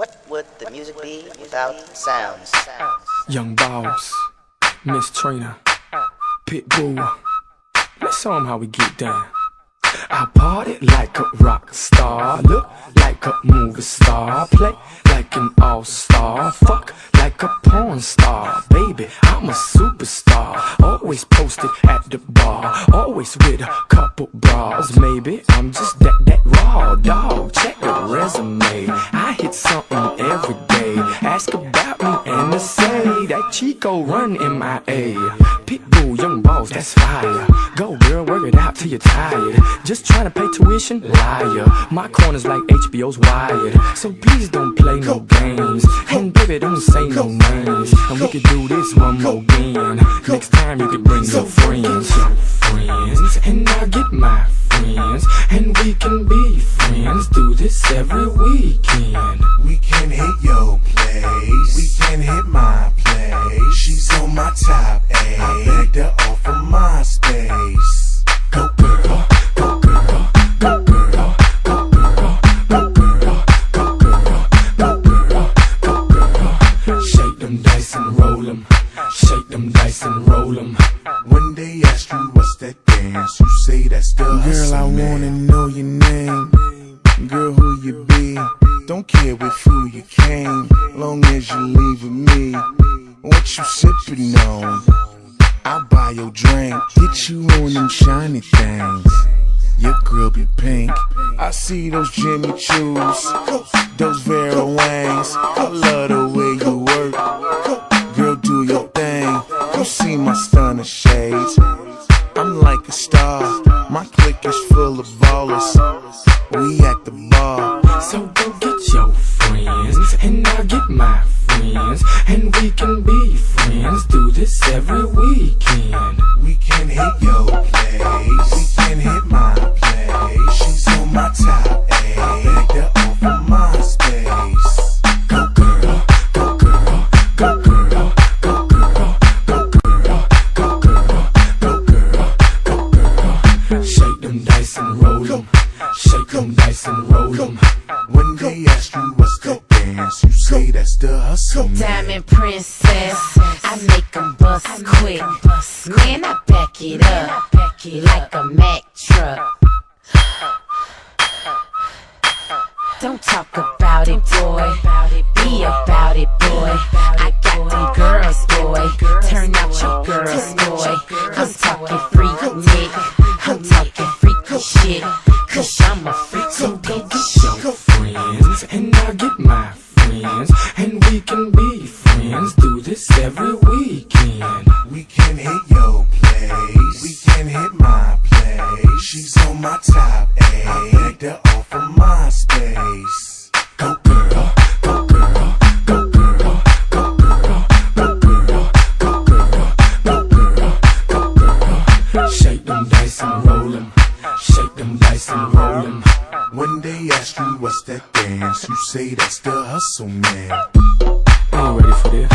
What would the music be without sounds? Young Boss, Miss Trina, Pitbull. Let's show 'em how we get down. I party like a rock star, look like a movie star, play like an all-star, fuck like a porn star. Baby, I'm a superstar, always posted at the bar, always with a couple bras. Maybe I'm just that raw dog. Check the resume, I hit something every day. Ask about me and they say that Chico run MIA. Pitbull, Young Boss, that's fire. Go girl, work it out till you're tired. Just trying to pay tuition, liar. My corner's like HBO's Wired, so please don't play no games. And baby, don't say no names. And we could do this one more again. Next time you could bring your friends, and I'll get my friends, and we can be friends. Do this every weekend. We can hit your place, we can hit my place. She's on my top A, I begged her off of my space. Go girl, go girl, go girl, go girl, go girl, go girl, go girl, go girl. Shake them dice and roll 'em, shake them dice and roll 'em. When they ask you what's that dance, you say that's the hustle. Girl, I wanna know your name. Girl, who you be? Don't care with who you came, long as you leave with me. What you sippin' on? I'll buy your drink, get you on them shiny things. Your girl be pink, I see those Jimmy Choos, those Vera Wangs. I love the way you work, girl, do your thing. You see my stunner shades, I'm like a star. My clique is full of ballers, we at the bar. So go get your friends, and I'll get my friends, and we can be friends. Do this every weekend. We can hit your place, we can hit my place. She's on my top A, I begged her off of my space. Go girl, go girl, go girl, go girl, go girl, go girl, go girl, go girl. Shake them dice and roll 'em, shake them dice and roll 'em. When they ask you what's that dance, you say that's the hustle. Diamond princess, I make 'em bust quick. Man, I back it up like a Mack truck. Don't talk about it, boy. Be about it, boy. I got them girls, boy. Turn out your girls, boy. I'm talking freak Nick, I'm talking freaky shit, 'cause I'm a freak. So go get your friends, and I'll get my friends, and we can be friends. Do this every weekend. We can hit your place, we can hit my place. She's on my top A, I begged her off of my space. Go girl, go girl, go girl, go girl, go girl, go girl, go girl, go girl. Shake them dice and roll 'em, shake them dice and roll 'em. When they ask you what's that dance, you say that's the hustle, man. Ain't ready for this.